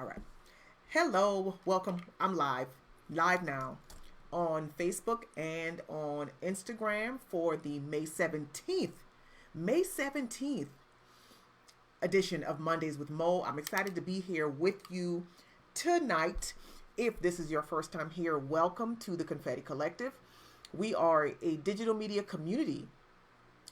All right. Hello, welcome. I'm live now on Facebook and on Instagram for the May 17th edition of Mondays with Mo. I'm excited to be here with you tonight. If this is your first time here, welcome to the Confetti Collective. We are a digital media community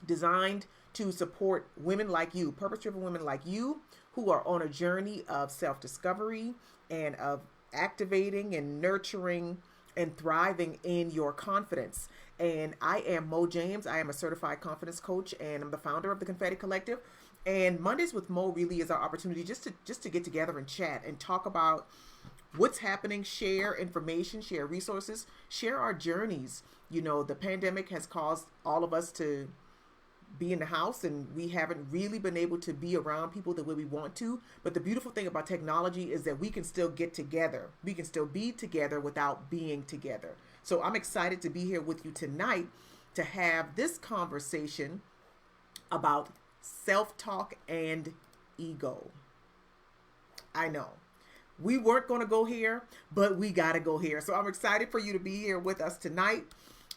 designed to support women like you, purpose-driven women like you, who are on a journey of self-discovery and of activating and nurturing and thriving in your confidence. And I am Mo James. I am a certified confidence coach, and I'm the founder of the Confetti Collective. And Mondays with Mo really is our opportunity just to get together and chat and talk about what's happening, share information, share resources, share our journeys. You know, the pandemic has caused all of us to be in the house, and we haven't really been able to be around people the way we want to. But the beautiful thing about technology is that we can still get together. We can still be together without being together. So I'm excited to be here with you tonight to have this conversation about self-talk and ego. I know we weren't going to go here, but we got to go here. So I'm excited for you to be here with us tonight.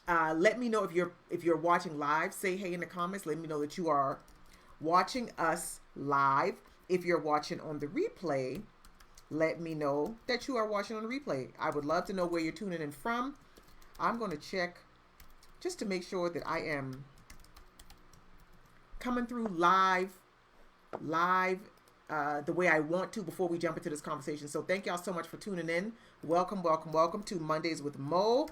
Let me know if you're watching live. Say hey in the comments. Let me know that you are watching us live. If you're watching on the replay, let me know that you are watching on the replay. I would love to know where you're tuning in from. I'm going to check just to make sure that I am coming through live the way I want to before we jump into this conversation. So thank y'all so much for tuning in. Welcome to Mondays with Mo.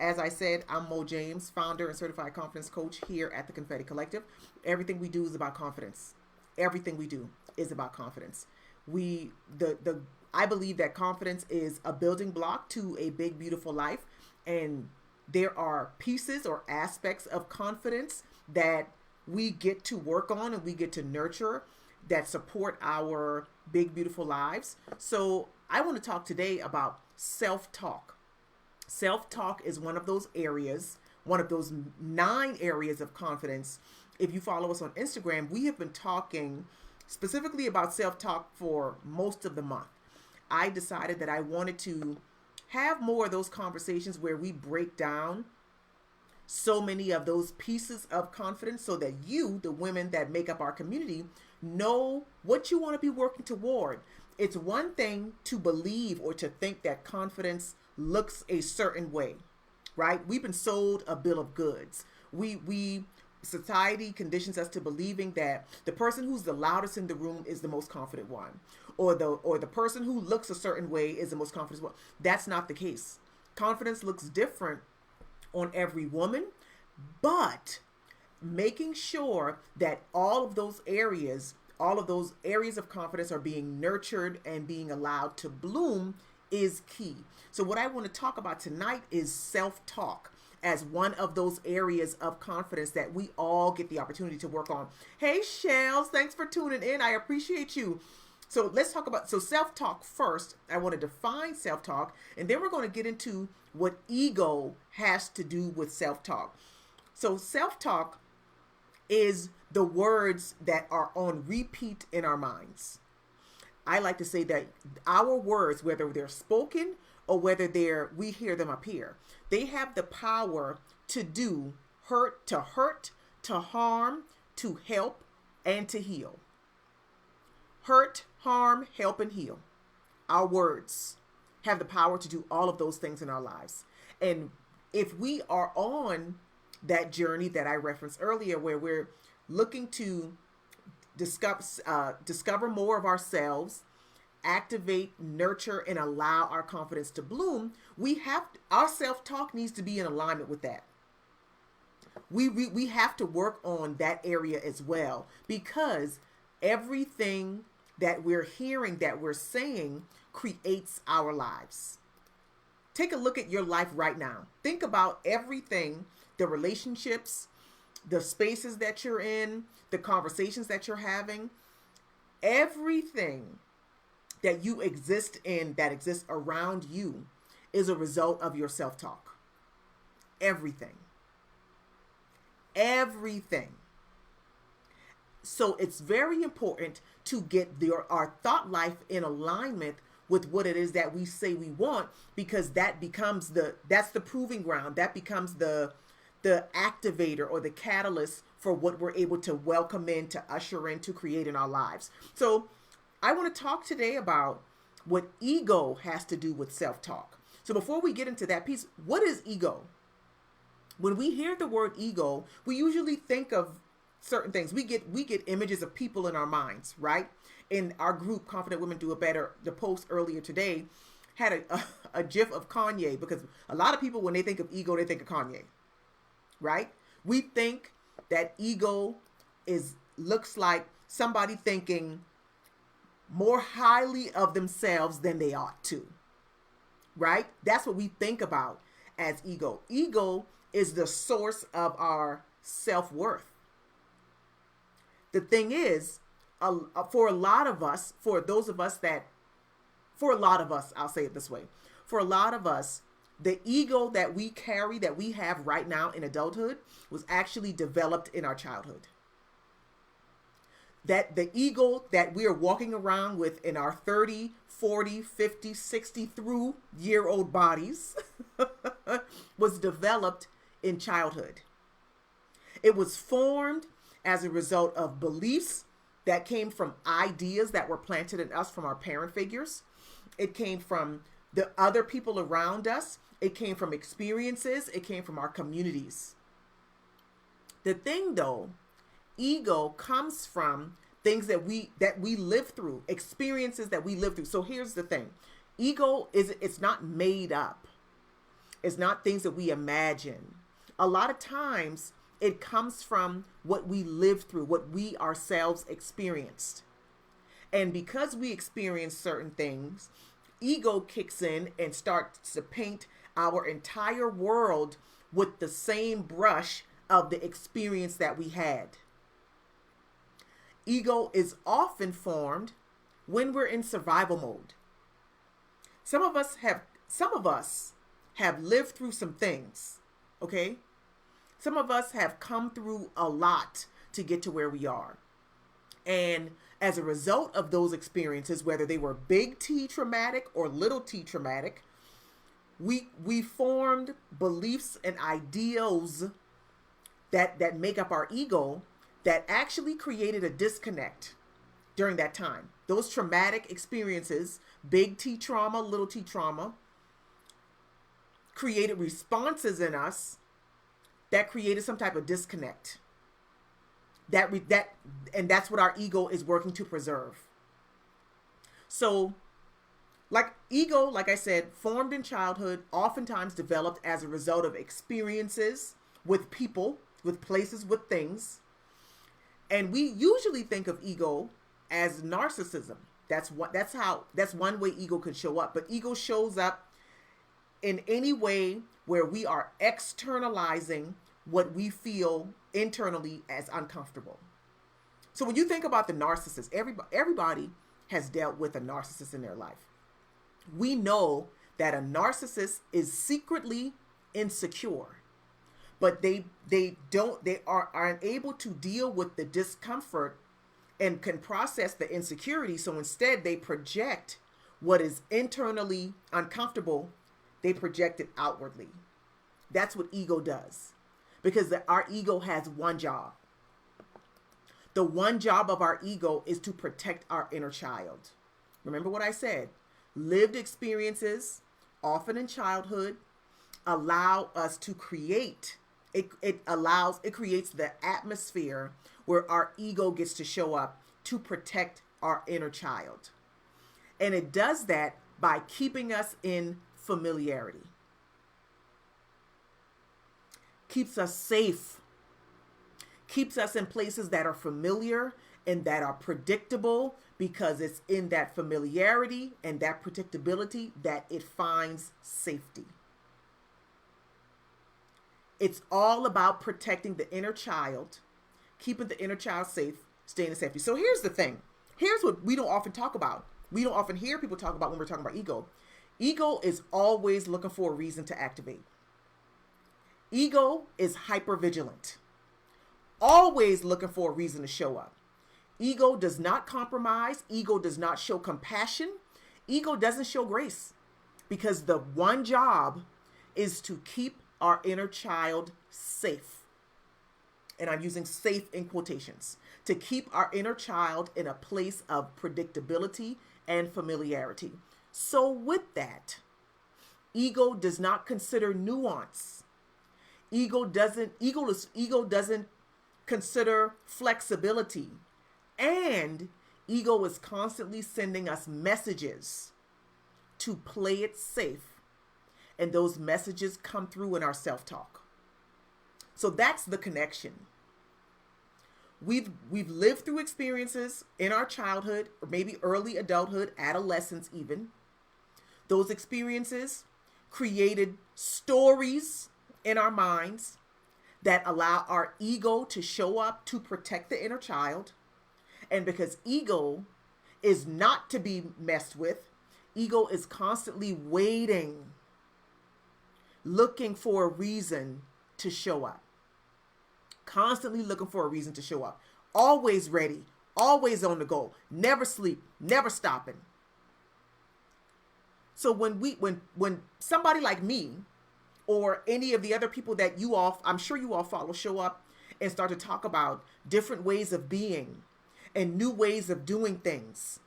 As I said, I'm Mo James, founder and certified confidence coach here at the Confetti Collective. Everything we do is about confidence. Everything we do is about confidence. I believe that confidence is a building block to a big, beautiful life. And there are pieces or aspects of confidence that we get to work on and we get to nurture that support our big, beautiful lives. So I want to talk today about self-talk. Self-talk is one of those areas, one of those 9 areas of confidence. If you follow us on Instagram, we have been talking specifically about self-talk for most of the month. I decided that I wanted to have more of those conversations where we break down so many of those pieces of confidence so that you, the women that make up our community, know what you want to be working toward. It's one thing to believe or to think that confidence looks a certain way, right? We've been sold a bill of goods. Society conditions us to believing that the person who's the loudest in the room is the most confident one, or the person who looks a certain way is the most confident one. That's not the case. Confidence looks different on every woman, but making sure that all of those areas of confidence are being nurtured and being allowed to bloom is key. So what I want to talk about tonight is self-talk as one of those areas of confidence that we all get the opportunity to work on. Hey, Shells, thanks for tuning in. I appreciate you. So let's talk about self-talk first. I want to define self-talk, and then we're going to get into what ego has to do with self-talk. So self-talk is the words that are on repeat in our minds. I like to say that our words, whether they're spoken or whether we hear them up here, they have the power to do hurt, to harm, to help, and to heal. Hurt, harm, help, and heal. Our words have the power to do all of those things in our lives. And if we are on that journey that I referenced earlier, where we're looking to discover more of ourselves, activate, nurture, and allow our confidence to bloom, our self-talk needs to be in alignment with that. We have to work on that area as well, because everything that we're hearing, that we're saying, creates our lives. Take a look at your life right now. Think about everything, the relationships, the spaces that you're in, the conversations that you're having, everything that you exist in, that exists around you, is a result of your self-talk. Everything. So it's very important to get our thought life in alignment with what it is that we say we want, because that's the proving ground. That becomes the activator or the catalyst for what we're able to welcome in, to usher in, to create in our lives. So I want to talk today about what ego has to do with self-talk. So before we get into that piece, what is ego? When we hear the word ego, we usually think of certain things. We get images of people in our minds, right? In our group, Confident Women Do It Better, the post earlier today had a gif of Kanye, because a lot of people, when they think of ego, they think of Kanye, right? We think that ego looks like somebody thinking more highly of themselves than they ought to, right? That's what we think about as ego. Ego is the source of our self-worth. The thing is, for a lot of us, I'll say it this way. For a lot of us, the ego that we carry, that we have right now in adulthood, was actually developed in our childhood. That the ego that we are walking around with in our 30, 40, 50, 60 through year-old bodies was developed in childhood. It was formed as a result of beliefs that came from ideas that were planted in us from our parent figures. It came from the other people around us. It came from experiences. It came from our communities. The thing, though, ego comes from things that we live through, experiences that we live through. So here's the thing. Ego it's not made up. It's not things that we imagine. A lot of times it comes from what we lived through, what we ourselves experienced. And because we experience certain things, ego kicks in and starts to paint our entire world with the same brush of the experience that we had. Ego is often formed when we're in survival mode. Some of us have lived through some things, okay? Some of us have come through a lot to get to where we are. And as a result of those experiences, whether they were big T traumatic or little t traumatic, we formed beliefs and ideals that make up our ego that actually created a disconnect during that time. Those traumatic experiences, big T trauma, little t trauma, created responses in us that created some type of disconnect. And that's what our ego is working to preserve. So, ego, like I said, formed in childhood, oftentimes developed as a result of experiences with people, with places, with things. And we usually think of ego as narcissism. That's one way ego could show up. But ego shows up in any way where we are externalizing what we feel internally as uncomfortable. So when you think about the narcissist, everybody has dealt with a narcissist in their life. We know that a narcissist is secretly insecure, but they are unable to deal with the discomfort and can process the insecurity. So instead they project what is internally uncomfortable, they project it outwardly. That's what ego does, because our ego has one job. The one job of our ego is to protect our inner child. Remember what I said. Lived experiences, often in childhood, allow us to create. It creates the atmosphere where our ego gets to show up to protect our inner child. And it does that by keeping us in familiarity. Keeps us safe. Keeps us in places that are familiar and that are predictable, because it's in that familiarity and that predictability that it finds safety. It's all about protecting the inner child, keeping the inner child safe, staying in safety. So here's the thing. Here's what we don't often talk about. We don't often hear people talk about when we're talking about ego. Ego is always looking for a reason to activate. Ego is hypervigilant, always looking for a reason to show up. Ego does not compromise. Ego does not show compassion. Ego doesn't show grace because the one job is to keep our inner child safe. And I'm using safe in quotations, to keep our inner child in a place of predictability and familiarity. So with that, ego does not consider nuance. Ego doesn't consider flexibility. And ego is constantly sending us messages to play it safe. And those messages come through in our self-talk. So that's the connection. We've lived through experiences in our childhood, or maybe early adulthood, adolescence even. Those experiences created stories in our minds that allow our ego to show up to protect the inner child. And because ego is not to be messed with, ego is constantly waiting, looking for a reason to show up. Constantly looking for a reason to show up. Always ready, always on the go, never sleep, never stopping. So when somebody like me or any of the other people that I'm sure you all follow, show up and start to talk about different ways of being and new ways of doing things,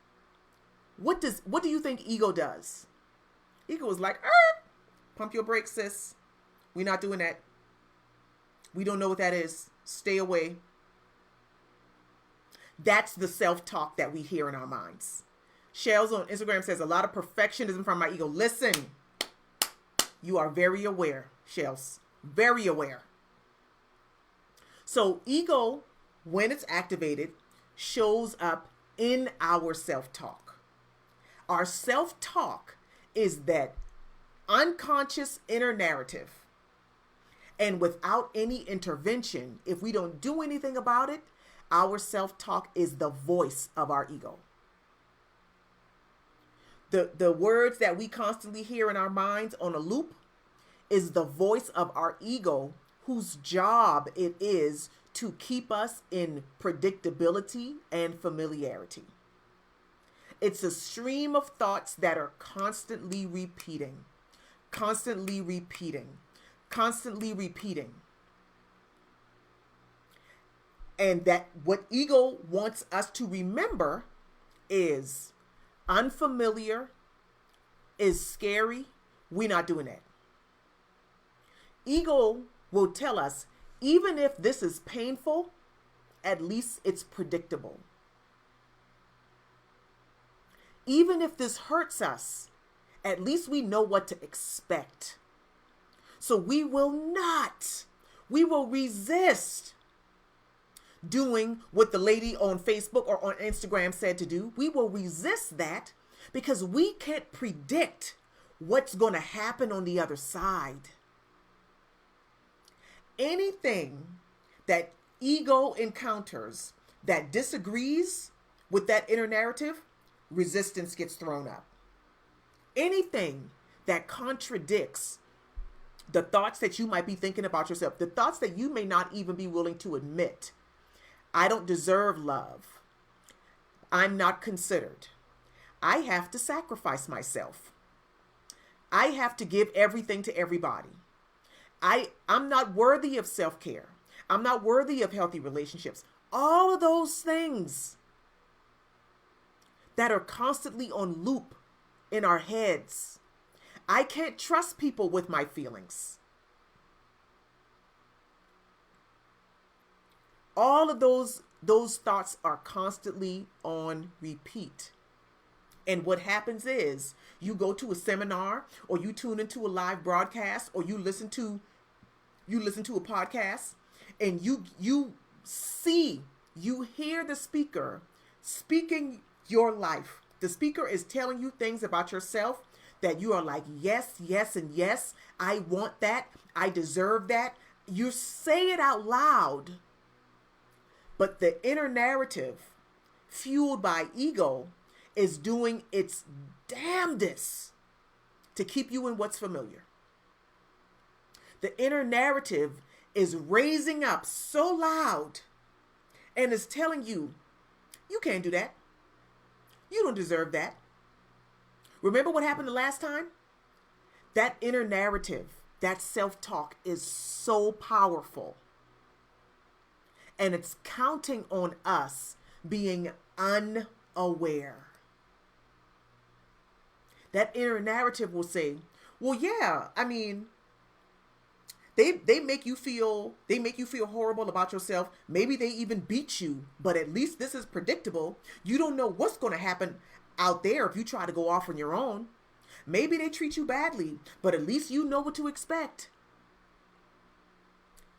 what do you think ego does? Ego is like, pump your brakes, sis. We're not doing that. We don't know what that is. Stay away. That's the self-talk that we hear in our minds. Shells on Instagram says a lot of perfectionism from my ego. Listen, you are very aware, Shells. Very aware. So ego, when it's activated, shows up in our self-talk. Our self-talk is that unconscious inner narrative. And without any intervention, if we don't do anything about it, our self-talk is the voice of our ego. The words that we constantly hear in our minds on a loop is the voice of our ego, whose job it is to keep us in predictability and familiarity. It's a stream of thoughts that are constantly repeating, constantly repeating, constantly repeating. And that what ego wants us to remember is unfamiliar, is scary. We're not doing that. Ego will tell us, even if this is painful, at least it's predictable. Even if this hurts us, at least we know what to expect. So we will resist doing what the lady on Facebook or on Instagram said to do. We will resist that because we can't predict what's going to happen on the other side. Anything that ego encounters that disagrees with that inner narrative, resistance gets thrown up. Anything that contradicts the thoughts that you might be thinking about yourself, the thoughts that you may not even be willing to admit. I don't deserve love. I'm not considered. I have to sacrifice myself. I have to give everything to everybody. I'm not worthy of self-care. I'm not worthy of healthy relationships. All of those things that are constantly on loop in our heads. I can't trust people with my feelings. All of those thoughts are constantly on repeat. And what happens is you go to a seminar or you tune into a live broadcast or you listen to a podcast and you hear the speaker speaking your life. The speaker is telling you things about yourself that you are like, yes, yes, and yes, I want that. I deserve that. You say it out loud. But the inner narrative, fueled by ego, is doing its damnedest to keep you in what's familiar. The inner narrative is raising up so loud and is telling you, you can't do that. You don't deserve that. Remember what happened the last time? That inner narrative, that self-talk is so powerful. And it's counting on us being unaware. That inner narrative will say, well, yeah, I mean, they make you feel horrible about yourself. Maybe they even beat you, but at least this is predictable. You don't know what's going to happen out there if you try to go off on your own. Maybe they treat you badly, but at least you know what to expect.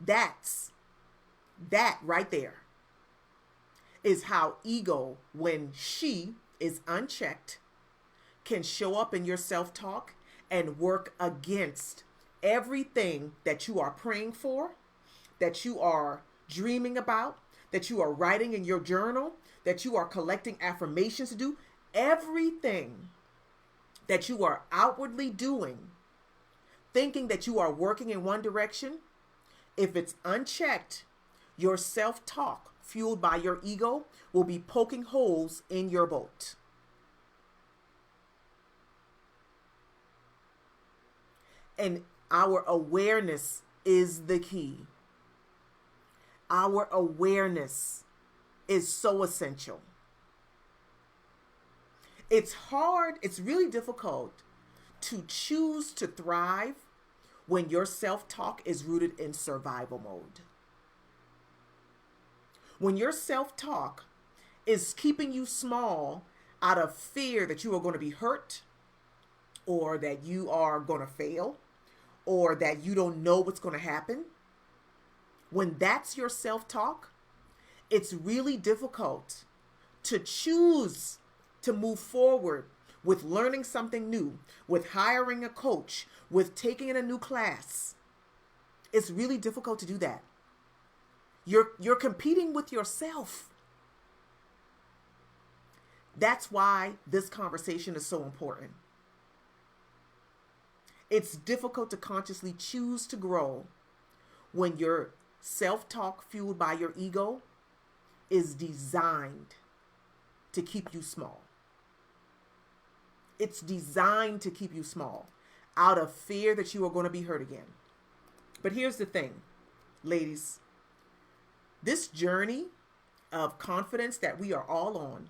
That right there is how ego, when she is unchecked, can show up in your self-talk and work against everything that you are praying for, that you are dreaming about, that you are writing in your journal, that you are collecting affirmations to do. Everything that you are outwardly doing, thinking that you are working in one direction, if it's unchecked, your self-talk, fueled by your ego, will be poking holes in your boat. And our awareness is the key. Our awareness is so essential. It's hard, it's really difficult to choose to thrive when your self-talk is rooted in survival mode. When your self-talk is keeping you small out of fear that you are going to be hurt, or that you are going to fail, or that you don't know what's going to happen, when that's your self-talk, it's really difficult to choose to move forward with learning something new, with hiring a coach, with taking in a new class. It's really difficult to do that. You're competing with yourself. That's why this conversation is so important. It's difficult to consciously choose to grow when your self-talk, fueled by your ego, is designed to keep you small. It's designed to keep you small out of fear that you are going to be hurt again. But here's the thing, ladies. This journey of confidence that we are all on,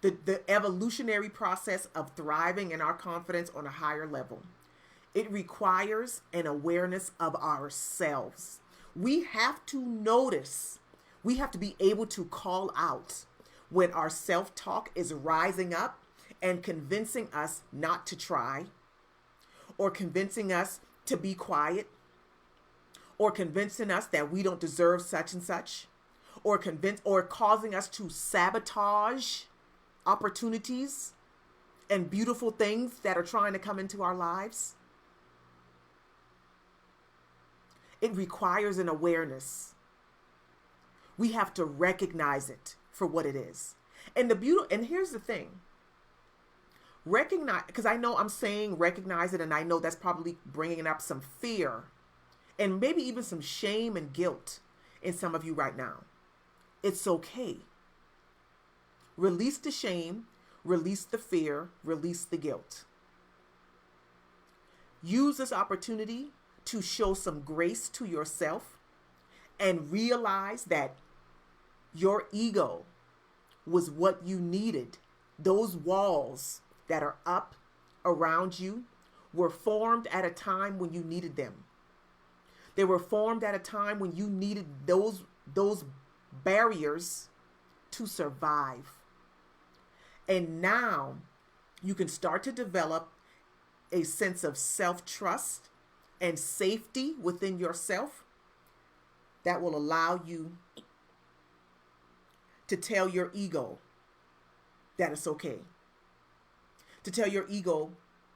the evolutionary process of thriving in our confidence on a higher level, it requires an awareness of ourselves. We have to notice, we have to be able to call out when our self-talk is rising up and convincing us not to try, or convincing us to be quiet, or convincing us that we don't deserve such and such, or causing us to sabotage opportunities and beautiful things that are trying to come into our lives. It requires an awareness. We have to recognize it for what it is. And here's the thing. Recognize, because I know I'm saying recognize it, and I know that's probably bringing up some fear and maybe even some shame and guilt in some of you right now. It's okay. Release the shame, release the fear, release the guilt. Use this opportunity to show some grace to yourself and realize that your ego was what you needed. Those walls that are up around you were formed at a time when you needed them. They were formed at a time when you needed those barriers to survive. And now you can start to develop a sense of self-trust and safety within yourself that will allow you to tell your ego that it's okay. To tell your ego,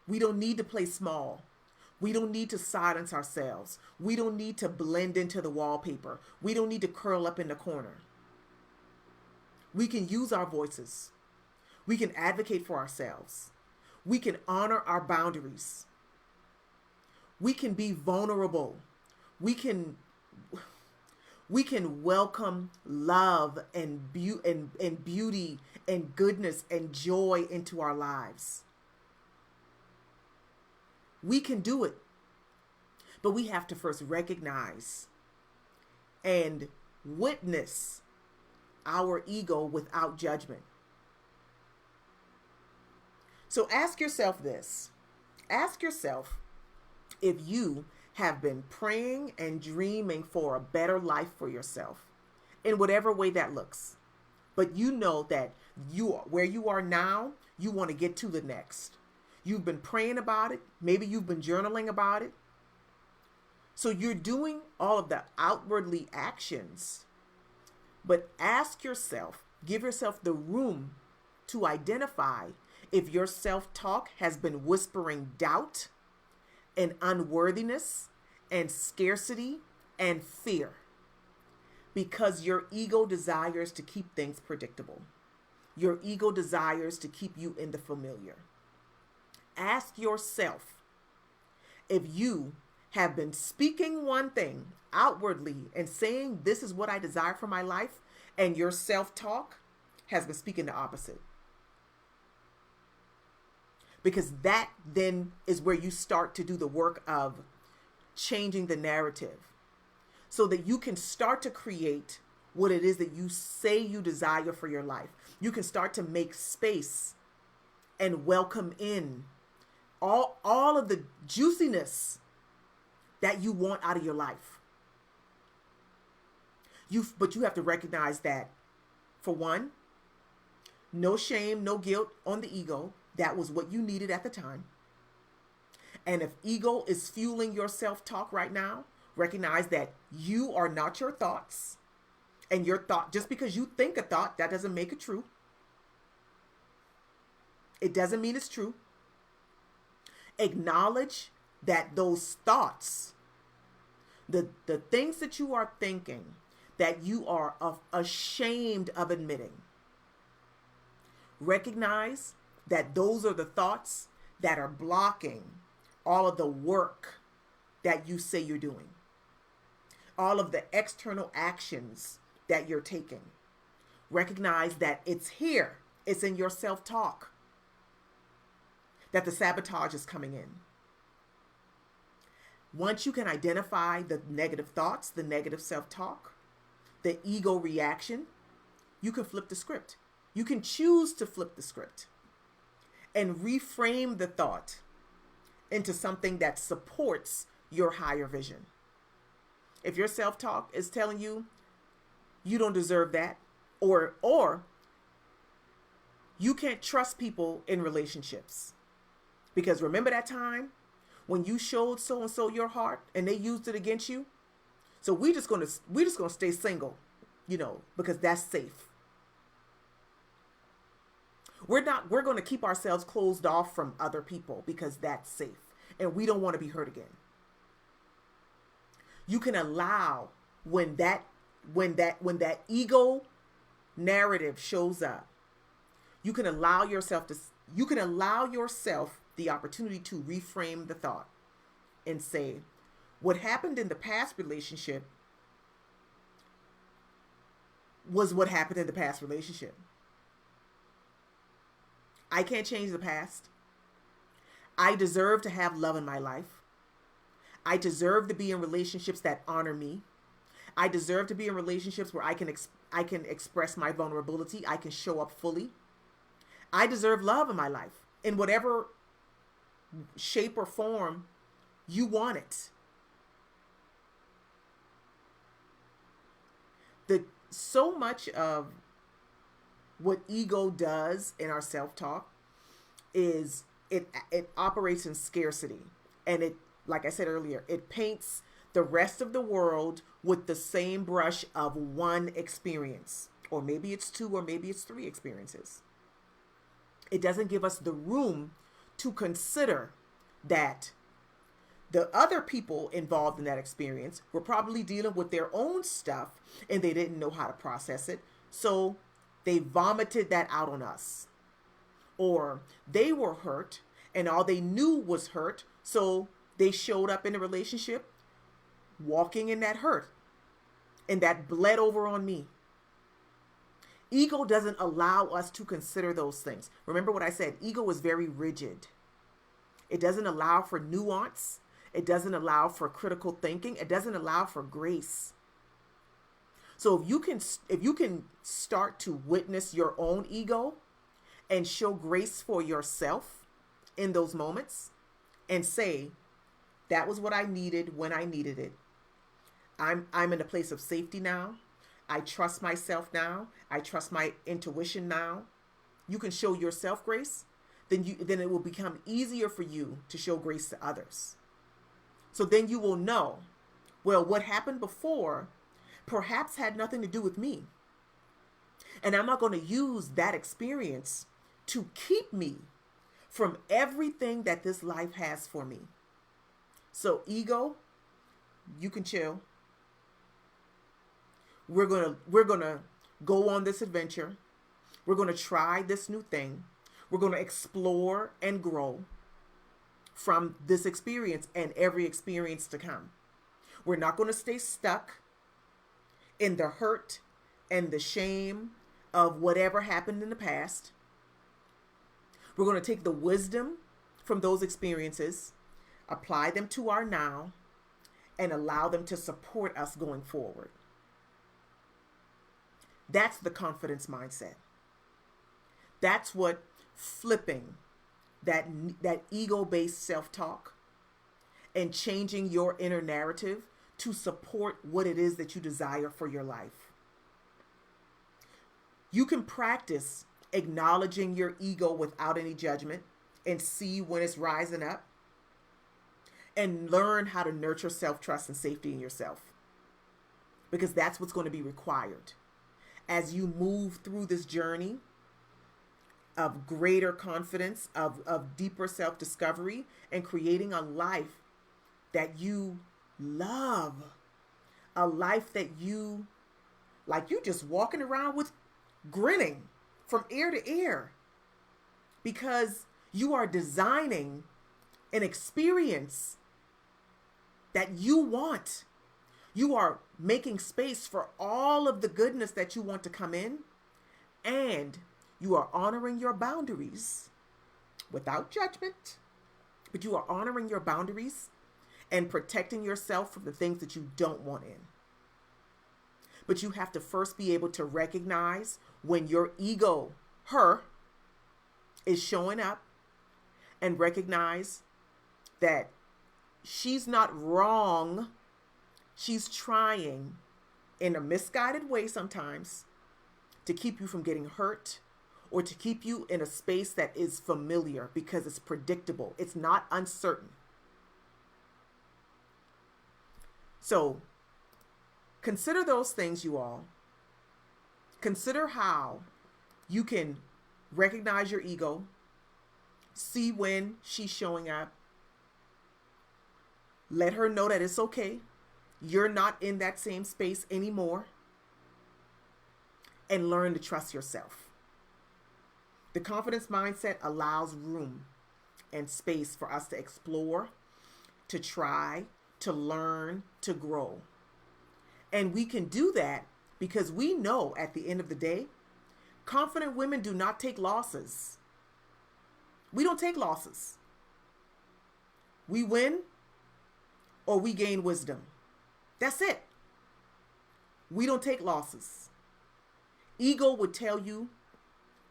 we don't need to play small. We don't need to silence ourselves. We don't need to blend into the wallpaper. We don't need to curl up in the corner. We can use our voices. We can advocate for ourselves. We can honor our boundaries. We can be vulnerable. We can welcome love and beauty and goodness and joy into our lives. We can do it. But we have to first recognize and witness our ego without judgment. So ask yourself this. Ask yourself if you have been praying and dreaming for a better life for yourself in whatever way that looks. But you know that where you are now, you want to get to the next. You've been praying about it. Maybe you've been journaling about it. So you're doing all of the outwardly actions. But ask yourself, give yourself the room to identify if your self-talk has been whispering doubt and unworthiness and scarcity and fear, because your ego desires to keep things predictable. Your ego desires to keep you in the familiar. Ask yourself if you have been speaking one thing outwardly and saying, this is what I desire for my life, and your self-talk has been speaking the opposite. Because that then is where you start to do the work of changing the narrative so that you can start to create what it is that you say you desire for your life. You can start to make space and welcome in all of the juiciness that you want out of your life. But you have to recognize that, for one, no shame, no guilt on the ego. That was what you needed at the time. And if ego is fueling your self-talk right now, recognize that you are not your thoughts. And your thought, just because you think a thought, that doesn't make it true. It doesn't mean it's true. Acknowledge that those thoughts, the things that you are thinking, that you are ashamed of admitting, recognize that those are the thoughts that are blocking all of the work that you say you're doing, all of the external actions that you're taking. Recognize that it's here, it's in your self-talk, that the sabotage is coming in. Once you can identify the negative thoughts, the negative self-talk, the ego reaction, you can flip the script. You can choose to flip the script and reframe the thought into something that supports your higher vision. If your self-talk is telling you you don't deserve that, or you can't trust people in relationships, because remember that time when you showed so and so your heart and they used it against you? So we're just gonna stay single, because that's safe. We're going to keep ourselves closed off from other people because that's safe, and we don't want to be hurt again. You can allow when that ego narrative shows up, you can allow yourself the opportunity to reframe the thought and say, what happened in the past relationship was what happened in the past relationship. I can't change the past. I deserve to have love in my life. I deserve to be in relationships that honor me. I deserve to be in relationships where I can express my vulnerability. I can show up fully. I deserve love in my life in whatever shape or form you want it. So much of what ego does in our self-talk is it operates in scarcity, and it, like I said earlier, it paints the rest of the world with the same brush of one experience, or maybe it's two, or maybe it's three experiences. It doesn't give us the room to consider that the other people involved in that experience were probably dealing with their own stuff and they didn't know how to process it. So they vomited that out on us. Or they were hurt and all they knew was hurt. So they showed up in a relationship walking in that hurt, and that bled over on me. Ego doesn't allow us to consider those things. Remember what I said, ego is very rigid. It doesn't allow for nuance. It doesn't allow for critical thinking. It doesn't allow for grace. So if you can start to witness your own ego and show grace for yourself in those moments and say, that was what I needed when I needed it. I'm in a place of safety now. I trust myself now. I trust my intuition now. You can show yourself grace, then it will become easier for you to show grace to others. So then you will know, well, what happened before perhaps had nothing to do with me. And I'm not going to use that experience to keep me from everything that this life has for me. So ego, you can chill. We're going to go on this adventure. We're going to try this new thing. We're going to explore and grow from this experience and every experience to come. We're not going to stay stuck in the hurt and the shame of whatever happened in the past. We're going to take the wisdom from those experiences, apply them to our now, and allow them to support us going forward. That's the confidence mindset. That's what flipping that ego-based self-talk and changing your inner narrative to support what it is that you desire for your life. You can practice acknowledging your ego without any judgment and see when it's rising up, and learn how to nurture self-trust and safety in yourself, because that's what's going to be required as you move through this journey of greater confidence, of deeper self-discovery, and creating a life that you love, a life that you just walking around with grinning from ear to ear, because you are designing an experience that you want. You are making space for all of the goodness that you want to come in, and you are honoring your boundaries without judgment, but you are honoring your boundaries and protecting yourself from the things that you don't want in. But you have to first be able to recognize when your ego, her, is showing up, and recognize that she's not wrong. She's trying in a misguided way sometimes to keep you from getting hurt, or to keep you in a space that is familiar because it's predictable. It's not uncertain. So consider those things, you all. Consider how you can recognize your ego, see when she's showing up, let her know that it's okay. You're not in that same space anymore, and learn to trust yourself. The confidence mindset allows room and space for us to explore, to try, to learn, to grow. And we can do that because we know at the end of the day, confident women do not take losses. We don't take losses. We win or we gain wisdom. That's it. We don't take losses. Ego would tell you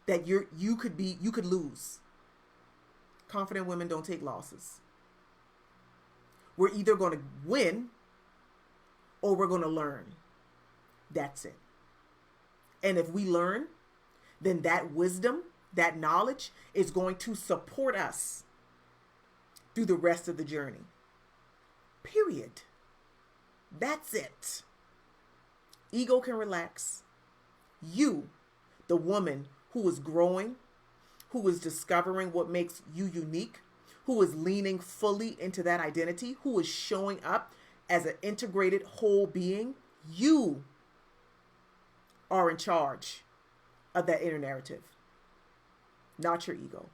that you could lose. Confident women don't take losses. We're either going to win or we're going to learn. That's it. And if we learn, then that wisdom, that knowledge is going to support us through the rest of the journey. Period. That's it. Ego can relax. You, the woman who is growing, who is discovering what makes you unique, who is leaning fully into that identity, who is showing up as an integrated whole being, you are in charge of that inner narrative, not your ego.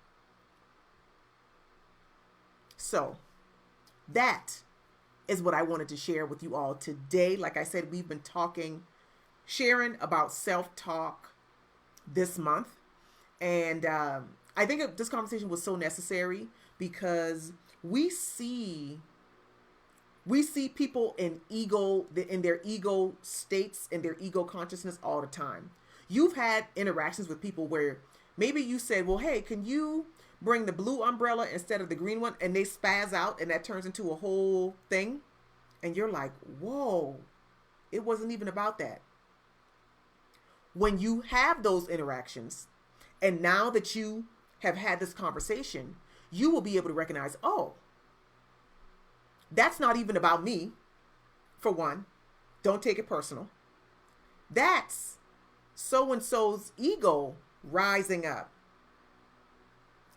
So that is what I wanted to share with you all today. Like I said, we've been sharing about self-talk this month. And I think this conversation was so necessary because we see people in their ego states, in their ego consciousness all the time. You've had interactions with people where maybe you said, well, hey, can you bring the blue umbrella instead of the green one? And they spaz out and that turns into a whole thing. And you're like, whoa, it wasn't even about that. When you have those interactions, and now that you have had this conversation, you will be able to recognize, oh, that's not even about me, for one. Don't take it personal. That's so-and-so's ego rising up.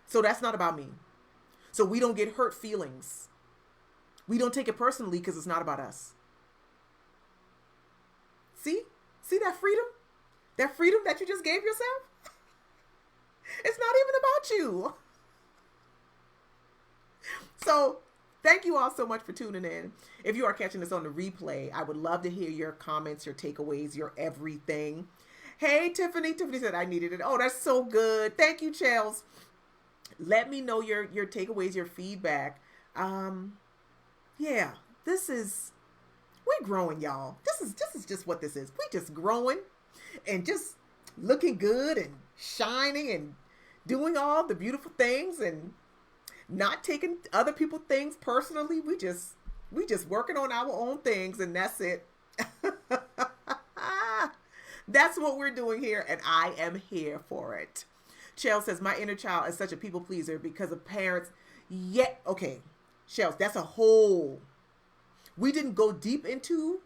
So that's not about me. So we don't get hurt feelings. We don't take it personally because it's not about us. See? See that freedom? That freedom that you just gave yourself? It's not even about you. So thank you all so much for tuning in. If you are catching this on the replay, I would love to hear your comments, your takeaways, your everything. Hey, Tiffany. Tiffany said I needed it. Oh, that's so good. Thank you, Chels. Let me know your takeaways, your feedback. Yeah, we're growing, y'all. This is just what this is. We just growing and just looking good and shining and doing all the beautiful things and not taking other people's things personally. We just working on our own things, and that's it. That's what we're doing here, and I am here for it. Shell says, my inner child is such a people pleaser because of parents. Yeah, okay. Shells, that's a whole. We didn't go deep into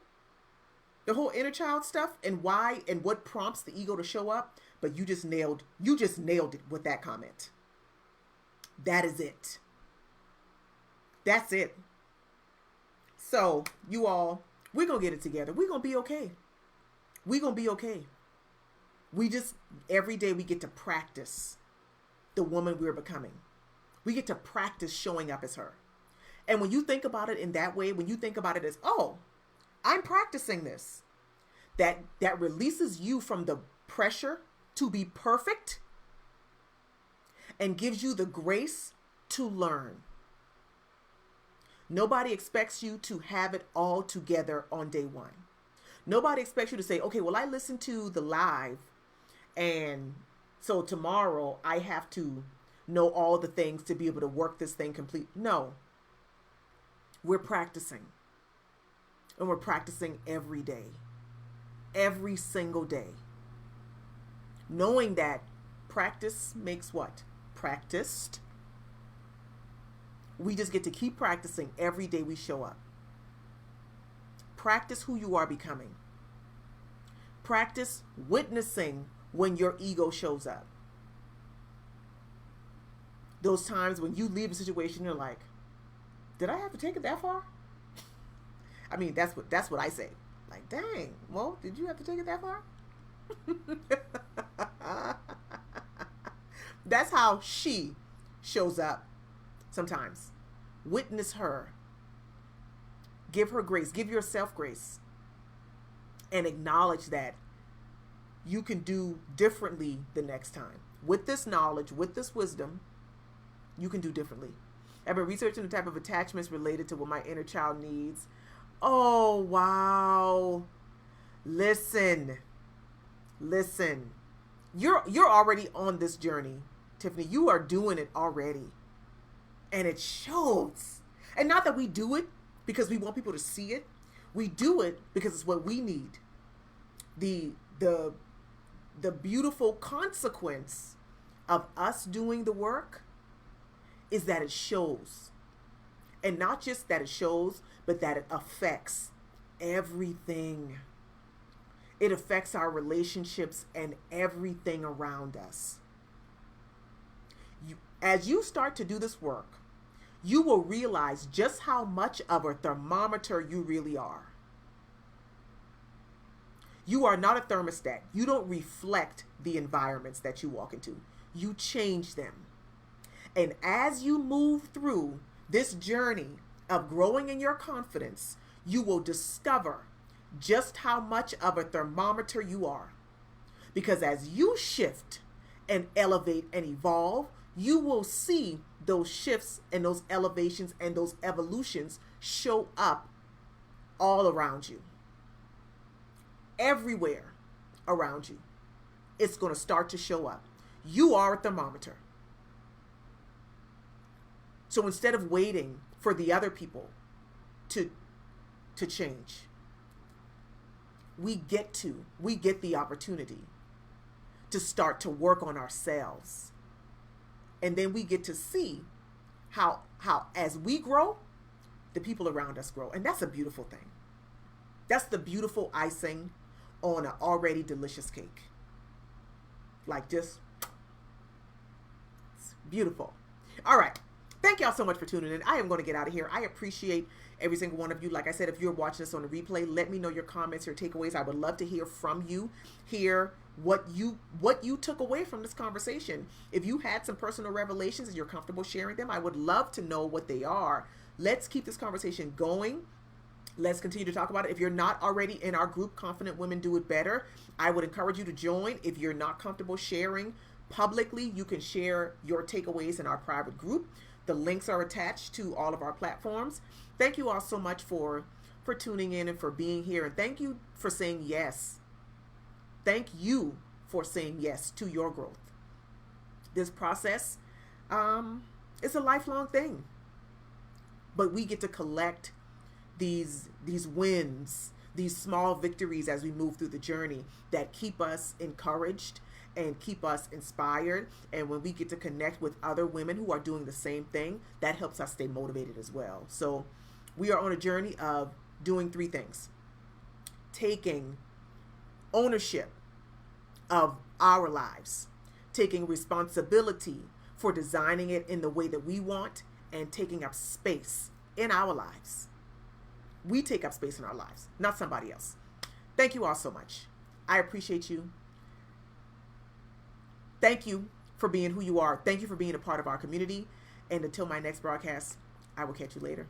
the whole inner child stuff and why and what prompts the ego to show up, but you just nailed it with that comment. That is it. That's it. So, you all, we're going to get it together. We're going to be okay. We're going to be okay. We just, every day we get to practice the woman we're becoming. We get to practice showing up as her. And when you think about it in that way, when you think about it as, oh, I'm practicing this, that releases you from the pressure to be perfect and gives you the grace to learn. Nobody expects you to have it all together on day one. Nobody expects you to say, okay, well, I listened to the live, and so tomorrow I have to know all the things to be able to work this thing complete. No, we're practicing, and we're practicing every day, every single day, knowing that practice makes what? Practiced. We just get to keep practicing every day we show up. Practice who you are becoming. Practice witnessing when your ego shows up. Those times when you leave a situation, you're like, did I have to take it that far? I mean, that's what I say. Like, dang, well, did you have to take it that far? That's how she shows up sometimes. Witness her. Give her grace. Give yourself grace. And acknowledge that you can do differently the next time. With this knowledge, with this wisdom, you can do differently. I've been researching the type of attachments related to what my inner child needs. Oh, wow. Listen. You're already on this journey, Tiffany. You are doing it already. And it shows. And not that we do it because we want people to see it. We do it because it's what we need. The beautiful consequence of us doing the work is that it shows. And not just that it shows, but that it affects everything. It affects our relationships and everything around us. As you start to do this work, you will realize just how much of a thermometer you really are. You are not a thermostat. You don't reflect the environments that you walk into. You change them. And as you move through this journey of growing in your confidence, you will discover just how much of a thermometer you are. Because as you shift and elevate and evolve, you will see those shifts and those elevations and those evolutions show up all around you. Everywhere around you, it's going to start to show up. You are a thermometer. So instead of waiting for the other people to change, we get the opportunity to start to work on ourselves. And then we get to see how as we grow, the people around us grow. And that's a beautiful thing. That's the beautiful icing on an already delicious cake. Like, just, it's beautiful. All right. Thank y'all so much for tuning in. I am going to get out of here. I appreciate every single one of you. Like I said, if you're watching this on the replay, let me know your comments, your takeaways. I would love to hear from you, hear what you took away from this conversation. If you had some personal revelations and you're comfortable sharing them, I would love to know what they are. Let's keep this conversation going. Let's continue to talk about it. If you're not already in our group, Confident Women Do It Better, I would encourage you to join. If you're not comfortable sharing publicly, you can share your takeaways in our private group. The links are attached to all of our platforms. Thank you all so much for tuning in and for being here. And thank you for saying yes. Thank you for saying yes to your growth. This process is a lifelong thing. But we get to collect these wins, these small victories as we move through the journey that keep us encouraged and keep us inspired. And when we get to connect with other women who are doing the same thing, that helps us stay motivated as well. So we are on a journey of doing three things: taking ownership of our lives, taking responsibility for designing it in the way that we want, and taking up space in our lives. We take up space in our lives, not somebody else. Thank you all so much. I appreciate you. Thank you for being who you are. Thank you for being a part of our community. And until my next broadcast, I will catch you later.